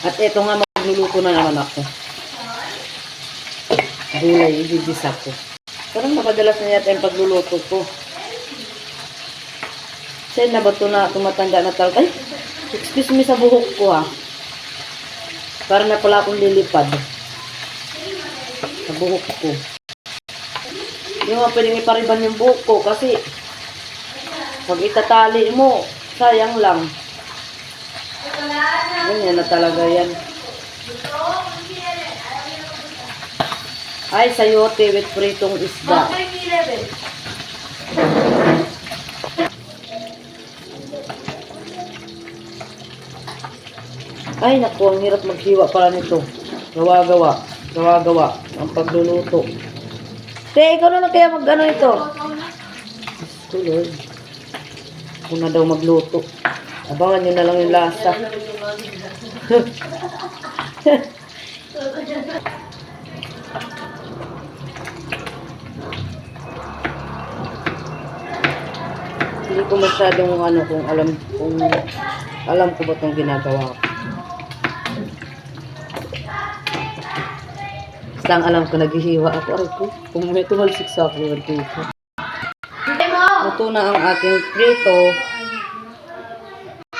At ito nga, magluluto na naman ako. Gulay, ibibisa ko. Parang napadalas na yata yung pagluluto ko. Kasi na ba ito na tumatanda na talaga? Ay, excuse me sa buhok ko ha. Parang na pala akong lilipad. Sa buhok ko. Hindi mo pwedeng ipariban yung buhok ko kasi pag itatali mo, sayang lang. Ganyan na talaga yan. Ay, sayote with pritong isda. Ay, naku, ang hirap maghiwa pala nito. Gawa-gawa. Gawa-gawa. Ang pagluluto. Te, ikaw na lang kaya mag-ano ito. Ito, Lord. Ako na daw magluto. Abangan nyo na lang yung lasa. Hindi ko masyadong ano kung alam ko ba itong ginagawa ko. Basta ang alam ko naghihiwa ako. Aray ko, kung may tumalsik sa ako, dito. Ito na ang ating prito.